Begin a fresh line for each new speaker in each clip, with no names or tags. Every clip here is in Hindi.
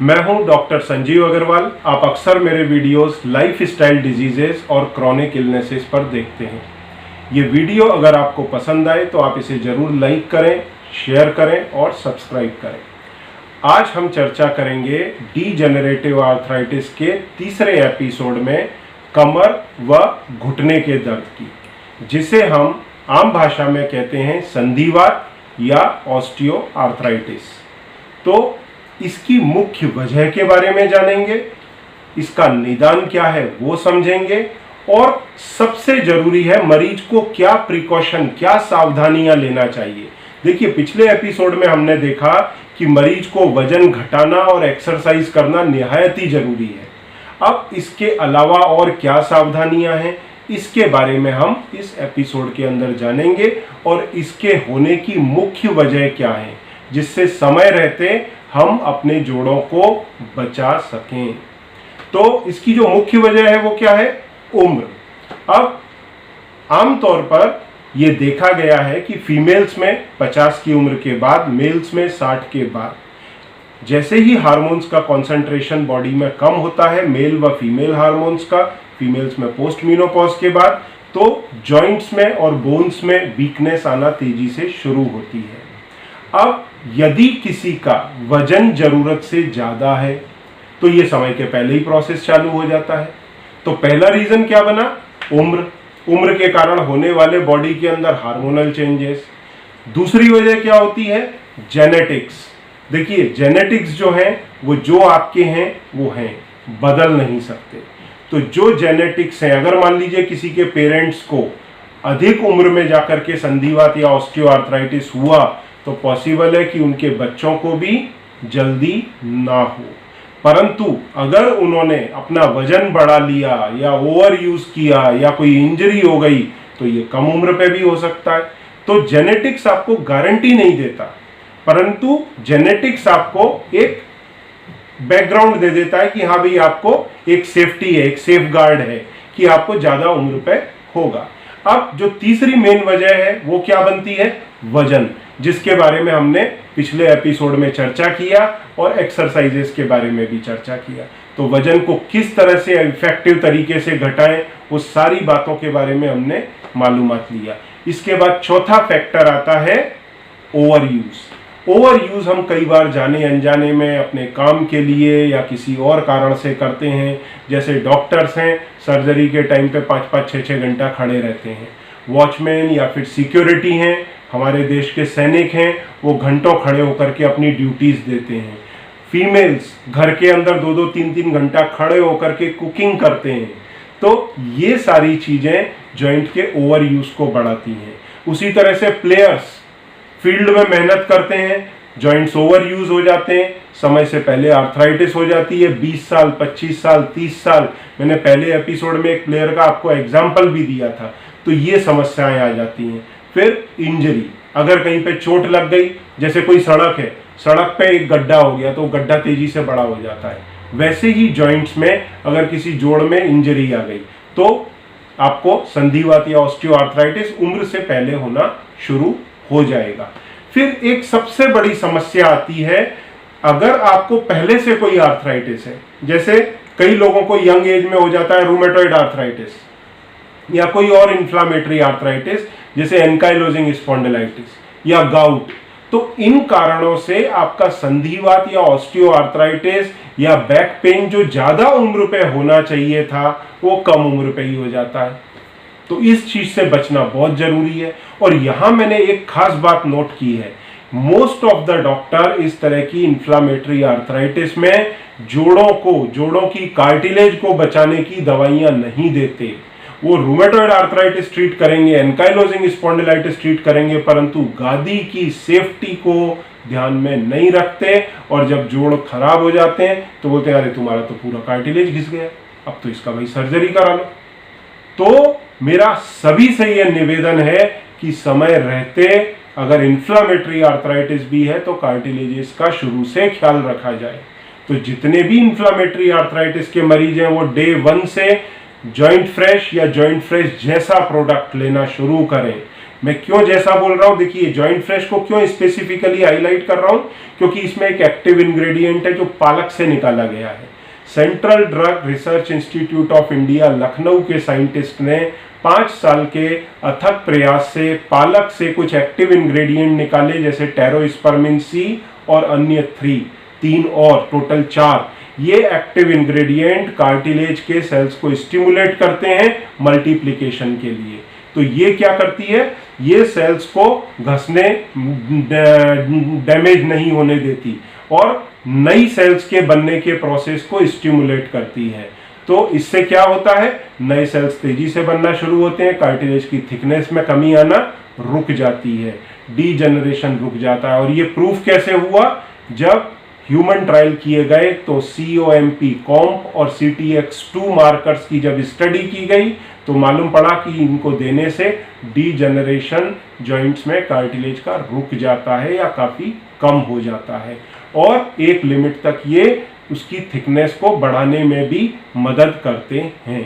मैं हूं डॉक्टर संजीव अग्रवाल। आप अक्सर मेरे वीडियोस लाइफ स्टाइल डिजीजेस और क्रॉनिक इलनेसेस पर देखते हैं। ये वीडियो अगर आपको पसंद आए तो आप इसे ज़रूर लाइक करें, शेयर करें और सब्सक्राइब करें। आज हम चर्चा करेंगे डीजेनरेटिव आर्थराइटिस के तीसरे एपिसोड में कमर व घुटने के दर्द की, जिसे हम आम भाषा में कहते हैं संधिवात या ऑस्टियो आर्थराइटिस। तो इसकी मुख्य वजह के बारे में जानेंगे, इसका निदान क्या है वो समझेंगे और सबसे जरूरी है मरीज को क्या प्रिकॉशन, क्या सावधानियां लेना चाहिए। देखिए, पिछले एपिसोड में हमने देखा कि मरीज को वजन घटाना और एक्सरसाइज करना निहायत ही जरूरी है। अब इसके अलावा और क्या सावधानियां हैं, इसके बारे में हम इस एपिसोड के अंदर जानेंगे और इसके होने की मुख्य वजह क्या है, जिससे समय रहते हम अपने जोड़ों को बचा सकें। तो इसकी जो मुख्य वजह है वो क्या है? उम्र। अब आमतौर पर यह देखा गया है कि फीमेल्स में 50 की उम्र के बाद, मेल्स में 60 के बाद, जैसे ही हार्मोन्स का कंसंट्रेशन बॉडी में कम होता है, मेल व फीमेल हार्मोन्स का, फीमेल्स में पोस्ट मेनोपॉज के बाद, तो जॉइंट्स में और बोन्स में वीकनेस आना तेजी से शुरू होती है। अब यदि किसी का वजन जरूरत से ज्यादा है तो ये समय के पहले ही प्रोसेस चालू हो जाता है। तो पहला रीजन क्या बना? उम्र के कारण होने वाले बॉडी के अंदर हार्मोनल चेंजेस। दूसरी वजह क्या होती है? जेनेटिक्स। देखिए, जेनेटिक्स जो है वो जो आपके हैं वो हैं, बदल नहीं सकते। तो जो जेनेटिक्स है, अगर मान लीजिए किसी के पेरेंट्स को अधिक उम्र में जाकर के संधिवात या ऑस्टियोआर्थराइटिस हुआ तो पॉसिबल है कि उनके बच्चों को भी जल्दी ना हो। परंतु अगर उन्होंने अपना वजन बढ़ा लिया या ओवर यूज किया या कोई इंजरी हो गई तो ये कम उम्र पे भी हो सकता है। तो जेनेटिक्स आपको गारंटी नहीं देता, परंतु जेनेटिक्स आपको एक बैकग्राउंड दे देता है कि हाँ भाई, आपको एक सेफ्टी है, एक सेफ गार्ड है कि आपको ज्यादा उम्र पे होगा। अब जो तीसरी मेन वजह है वो क्या बनती है? वजन, जिसके बारे में हमने पिछले एपिसोड में चर्चा किया और एक्सरसाइजेस के बारे में भी चर्चा किया। तो वजन को किस तरह से इफेक्टिव तरीके से घटाएं, उस सारी बातों के बारे में हमने मालूमात लिया। इसके बाद चौथा फैक्टर आता है ओवर यूज। ओवर यूज हम कई बार जाने अनजाने में अपने काम के लिए या किसी और कारण से करते हैं। जैसे डॉक्टर्स हैं, सर्जरी के टाइम पे 5-5, 6-6 घंटा खड़े रहते हैं। वॉचमैन या फिर सिक्योरिटी हैं, हमारे देश के सैनिक हैं, वो घंटों खड़े होकर के अपनी ड्यूटीज देते हैं। फीमेल्स घर के अंदर 2-2, 3-3 घंटा खड़े होकर के कुकिंग करते हैं। तो ये सारी चीजें जॉइंट के ओवर यूज को बढ़ाती हैं। उसी तरह से प्लेयर्स फील्ड में मेहनत करते हैं, जॉइंट्स ओवर यूज हो जाते हैं, समय से पहले आर्थराइटिस हो जाती है। 20 साल, 25 साल, 30 साल, मैंने पहले एपिसोड में एक प्लेयर का आपको एग्जाम्पल भी दिया था। तो ये समस्याएं आ जाती हैं। फिर इंजरी, अगर कहीं पे चोट लग गई, जैसे कोई सड़क है, सड़क पे एक गड्ढा हो गया तो गड्ढा तेजी से बड़ा हो जाता है। वैसे ही जॉइंट्स में अगर किसी जोड़ में इंजरी आ गई तो आपको संधिवात या ऑस्टियोआर्थराइटिस उम्र से पहले होना शुरू हो जाएगा। फिर एक सबसे बड़ी समस्या आती है, अगर आपको पहले से कोई आर्थराइटिस है, जैसे कई लोगों को यंग एज में हो जाता है रूमेटॉइड आर्थराइटिस या कोई और इन्फ्लामेटरी आर्थराइटिस जैसे एंकाइलोजिंग स्पॉन्डिलाइटिस या गाउट। तो इन कारणों से आपका संधिवात या ऑस्टियोआर्थराइटिस या बैक पेन जो ज्यादा उम्र पे होना चाहिए था वो कम उम्र पे ही हो जाता है। तो इस चीज से बचना बहुत जरूरी है। और यहां मैंने एक खास बात नोट की है, मोस्ट ऑफ द डॉक्टर इस तरह की इन्फ्लामेटरी आर्थराइटिस में जोड़ों की कार्टिलेज को बचाने की दवाइयां नहीं देते। वो रूमेटॉइड आर्थराइटिस ट्रीट करेंगे, एंकाइलोजिंग स्पॉन्डिलाइटिस ट्रीट करेंगे, परंतु गादी की सेफ्टी को ध्यान में नहीं रखते। और जब जोड़ खराब हो जाते हैं तो बोलते हैं अरे तुम्हारा तो पूरा कार्टिलेज घिस गया, अब तो इसका भाई सर्जरी करा लो। तो मेरा सभी से यह निवेदन है कि समय रहते अगर इन्फ्लामेटरी आर्थराइटिस भी है तो कार्टिलेजेस का शुरू से ख्याल रखा जाए। तो जितने भी इन्फ्लामेटरी आर्थराइटिस के मरीज हैं वो डे 1 से जॉइंट फ्रेश या जॉइंट फ्रेश जैसा प्रोडक्ट लेना शुरू करें। मैं क्यों जैसा बोल रहा हूं, देखिए जॉइंट फ्रेश को क्यों स्पेसिफिकली हाईलाइट कर रहा हूं, क्योंकि इसमें एक एक्टिव इंग्रेडिएंट है जो पालक से निकाला गया है। Central drug research institute of India Lucknow के साइंटिस्ट ने 5 साल के अथक प्रयास से पालक से कुछ एक्टिव इंग्रेडिएंट निकाले, जैसे टेरोस्पर्मिन सी और अन्य 3 और टोटल 4। ये एक्टिव इंग्रेडिएंट कार्टिलेज के सेल्स को स्टिमुलेट करते हैं मल्टीप्लिकेशन के लिए। तो ये क्या करती है, ये सेल्स को घसने, डैमेज नहीं होने देती और नई सेल्स के बनने के प्रोसेस को स्टिमुलेट करती है। तो इससे क्या होता है, नए सेल्स तेजी से बनना शुरू होते हैं, कार्टिलेज की थिकनेस में कमी आना रुक जाती है, डीजनरेशन रुक जाता है। और ये प्रूफ कैसे हुआ, जब ह्यूमन ट्रायल किए गए तो COMP और CTX2 मार्कर्स की जब स्टडी की गई तो मालूम पड़ा कि इनको देने से डीजनरेशन जॉइंट्स में कार्टिलेज का रुक जाता है या काफी कम हो जाता है, और एक लिमिट तक ये उसकी थिकनेस को बढ़ाने में भी मदद करते हैं।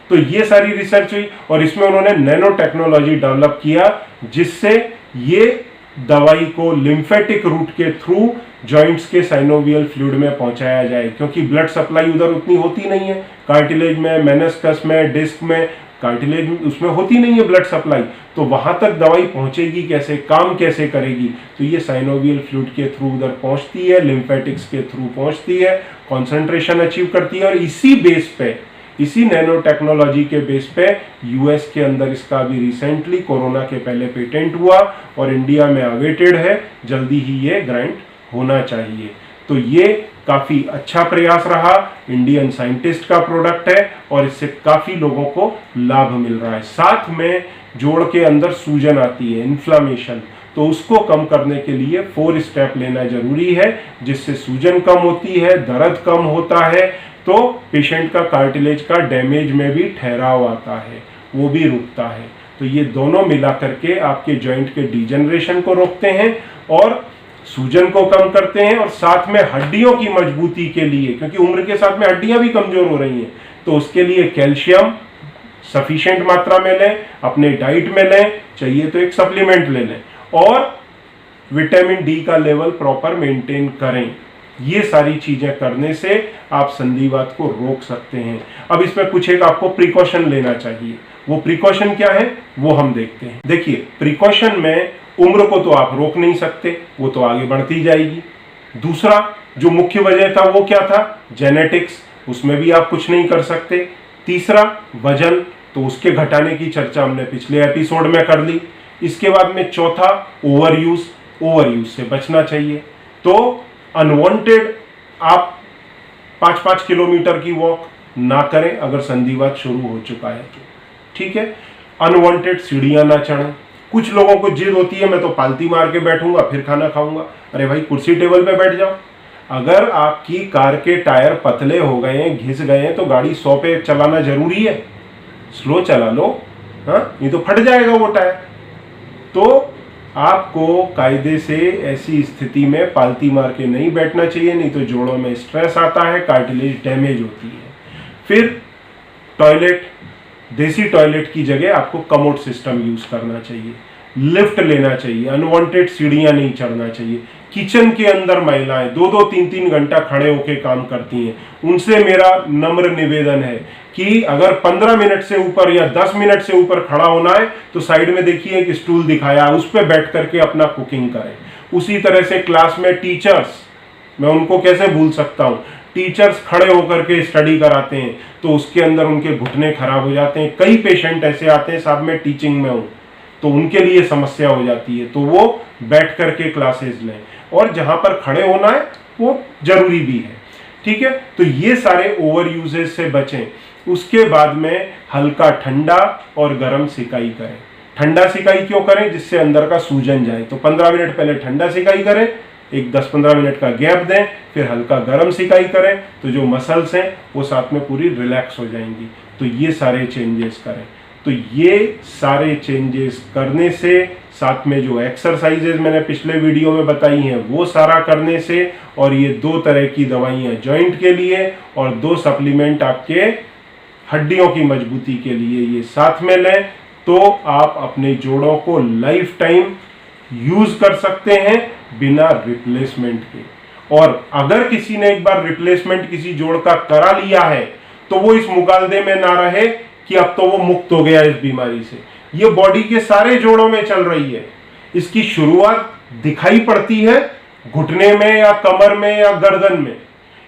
तो ये सारी रिसर्च हुई और इसमें उन्होंने नैनो टेक्नोलॉजी डेवलप किया, जिससे ये दवाई को लिम्फेटिक रूट के थ्रू जॉइंट्स के साइनोवियल फ्लूइड में पहुंचाया जाए, क्योंकि ब्लड सप्लाई उधर उतनी होती नहीं है, कार्टिलेज में, मेनिस्कस में, डिस्क में, कार्टिलेज उसमें होती नहीं है ब्लड सप्लाई, तो वहां तक दवाई पहुंचेगी कैसे, काम कैसे करेगी। तो ये साइनोवियल फ्लूइड के थ्रू उधर पहुंचती है, लिम्फेटिक्स के थ्रू पहुंचती है, कॉन्सेंट्रेशन अचीव करती है, और इसी बेस पे, इसी नैनो टेक्नोलॉजी के बेस पे यूएस के अंदर इसका भी रिसेंटली कोरोना के पहले पेटेंट हुआ और इंडिया में अवेटेड है, जल्दी ही ये ग्रांट होना चाहिए। तो ये काफी अच्छा प्रयास रहा, इंडियन साइंटिस्ट का प्रोडक्ट है और इससे काफी लोगों को लाभ मिल रहा है। साथ में जोड़ के अंदर सूजन आती है, इन्फ्लामेशन, तो उसको कम करने के लिए 4 स्टेप लेना जरूरी है, जिससे सूजन कम होती है, दर्द कम होता है, तो पेशेंट का कार्टिलेज का डैमेज में भी ठहराव आता है, वो भी रुकता है। तो ये दोनों मिला करके आपके जॉइंट के डीजनरेशन को रोकते हैं और सूजन को कम करते हैं, और साथ में हड्डियों की मजबूती के लिए, क्योंकि उम्र के साथ में हड्डियां भी कमजोर हो रही हैं, तो उसके लिए कैल्शियम सफिशिएंट मात्रा में लें, अपने डाइट में लें, चाहिए तो एक सप्लीमेंट ले लें, और विटामिन डी का लेवल प्रॉपर मेंटेन करें। ये सारी चीजें करने से आप संधिवात को रोक सकते हैं। अब इसमें कुछ एक आपको प्रिकॉशन लेना चाहिए, वो प्रिकॉशन क्या है वो हम देखते हैं। देखिए, प्रिकॉशन में उम्र को तो आप रोक नहीं सकते, वो तो आगे बढ़ती जाएगी। दूसरा जो मुख्य वजह था वो क्या था, जेनेटिक्स, उसमें भी आप कुछ नहीं कर सकते। तीसरा वजन, तो उसके घटाने की चर्चा हमने पिछले एपिसोड में कर ली। इसके बाद में चौथा ओवर यूज से बचना चाहिए। तो अनवांटेड आप 5-5 किलोमीटर की वॉक ना करें अगर संधिवात शुरू हो चुका है तो, ठीक है। अनवांटेड सीढ़ियां ना चढ़ें। कुछ लोगों को जिद होती है मैं तो पालती मार के बैठूंगा फिर खाना खाऊंगा। अरे भाई, कुर्सी टेबल पे बैठ जाओ। अगर आपकी कार के टायर पतले हो गए हैं, घिस गए हैं, तो गाड़ी 100 पे चलाना जरूरी है? स्लो चला लो, हाँ, नहीं तो फट जाएगा वो टायर। तो आपको कायदे से ऐसी स्थिति में पालती मार के नहीं बैठना चाहिए, नहीं तो जोड़ों में स्ट्रेस आता है, कार्टिलेज डैमेज होती है। फिर टॉयलेट, देसी टॉयलेट की जगह आपको कमोड सिस्टम यूज करना चाहिए, लिफ्ट लेना चाहिए, अनवांटेड सीढ़ियां नहीं चढ़ना चाहिए। किचन के अंदर महिलाएं 2-2, 3-3 घंटा खड़े होकर काम करती हैं, उनसे मेरा नम्र निवेदन है कि अगर 15 मिनट से ऊपर या 10 मिनट से ऊपर खड़ा होना है तो साइड में देखिए एक स्टूल दिखाया, उस पर बैठ करके अपना कुकिंग करें। उसी तरह से क्लास में टीचर्स, मैं उनको कैसे भूल सकता हूँ, टीचर्स खड़े होकर के स्टडी कराते हैं तो उसके अंदर उनके घुटने खराब हो जाते हैं। कई पेशेंट ऐसे आते हैं, साहब मैं टीचिंग में हूँ, तो उनके लिए समस्या हो जाती है, तो वो बैठ करके क्लासेस लें, और जहां पर खड़े होना है वो जरूरी भी है, ठीक है। तो ये सारे ओवर यूजेज से बचें। उसके बाद में हल्का ठंडा और गर्म सिकाई करें। ठंडा सिकाई क्यों करें? जिससे अंदर का सूजन जाए। तो 15 मिनट पहले ठंडा सिकाई करें, एक 10-15 मिनट का गैप दें, फिर हल्का गर्म सिकाई करें, तो जो मसल्स हैं वो साथ में पूरी रिलैक्स हो जाएंगी। तो ये सारे चेंजेस करें। तो ये सारे चेंजेस करने से, साथ में जो एक्सरसाइजेज मैंने पिछले वीडियो में बताई हैं वो सारा करने से, और ये 2 तरह की दवाइयाँ जॉइंट के लिए और 2 सप्लीमेंट आपके हड्डियों की मजबूती के लिए, ये साथ में लें तो आप अपने जोड़ों को लाइफ टाइम यूज कर सकते हैं बिना रिप्लेसमेंट के। और अगर किसी ने एक बार रिप्लेसमेंट किसी जोड़ का करा लिया है तो वो इस मुकालदे में ना रहे कि अब तो वो मुक्त हो गया इस बीमारी से। ये बॉडी के सारे जोड़ों में चल रही है। इसकी शुरुआत दिखाई पड़ती है घुटने में या कमर में या गर्दन में।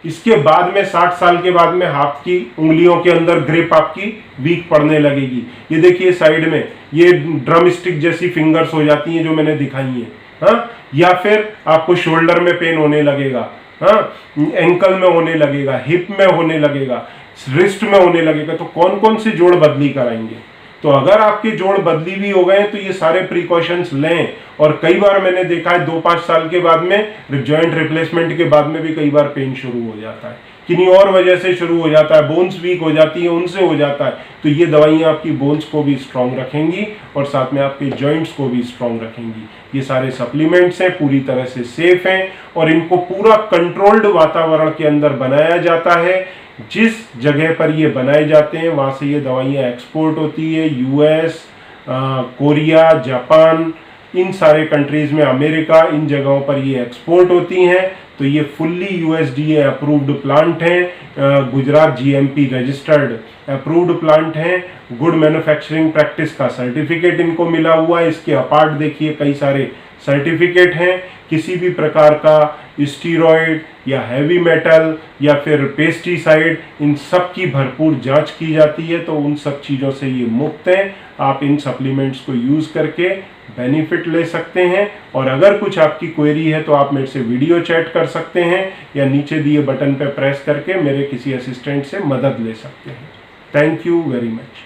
इसके बाद में 60 साल के बाद में हाथ की उंगलियों के अंदर ग्रिप आपकी वीक पड़ने लगेगी। ये देखिए साइड में ये ड्रम स्टिक जैसी फिंगर्स हो जाती हैं जो मैंने दिखाई है। हाँ, या फिर आपको शोल्डर में पेन होने लगेगा, हाँ, एंकल में होने लगेगा, हिप में होने लगेगा, रिस्ट में होने लगेगा। तो कौन कौन से जोड़ बदली कराएंगे? तो अगर आपके जोड़ बदली भी हो गए तो ये सारे प्रिकॉशंस लें। और कई बार मैंने देखा है 2-5 साल के बाद में जॉइंट रिप्लेसमेंट के बाद में भी कई बार पेन शुरू हो जाता है, किन्हीं और वजह से शुरू हो जाता है, बोन्स वीक हो जाती है, उनसे हो जाता है। तो ये दवाइयाँ आपकी बोन्स को भी स्ट्रांग रखेंगी और साथ में आपके जॉइंट्स को भी स्ट्रांग रखेंगी। ये सारे सप्लीमेंट्स हैं, पूरी तरह से सेफ हैं और इनको पूरा कंट्रोल्ड वातावरण के अंदर बनाया जाता है। जिस जगह पर ये बनाए जाते हैं वहाँ से ये दवाइयाँ एक्सपोर्ट होती है। यूएस, कोरिया, जापान, इन सारे कंट्रीज़ में, अमेरिका, इन जगहों पर ये एक्सपोर्ट होती हैं। तो ये फुल्ली यूएसडीए अप्रूव्ड प्लांट हैं, Gujarat GMP registered approved plant हैं। गुड मैन्युफैक्चरिंग प्रैक्टिस का सर्टिफिकेट इनको मिला हुआ है। इसके अपार्ट देखिए कई सारे सर्टिफिकेट हैं। किसी भी प्रकार का स्टीरॉयड या हैवी मेटल या फिर पेस्टिसाइड, इन सब की भरपूर जांच की जाती है। तो उन सब चीज़ों से ये मुक्त हैं। आप इन सप्लीमेंट्स को यूज़ करके बेनिफिट ले सकते हैं। और अगर कुछ आपकी क्वेरी है तो आप मेरे से वीडियो चैट कर सकते हैं या नीचे दिए बटन पर प्रेस करके मेरे किसी असिस्टेंट से मदद ले सकते हैं। Thank you very much.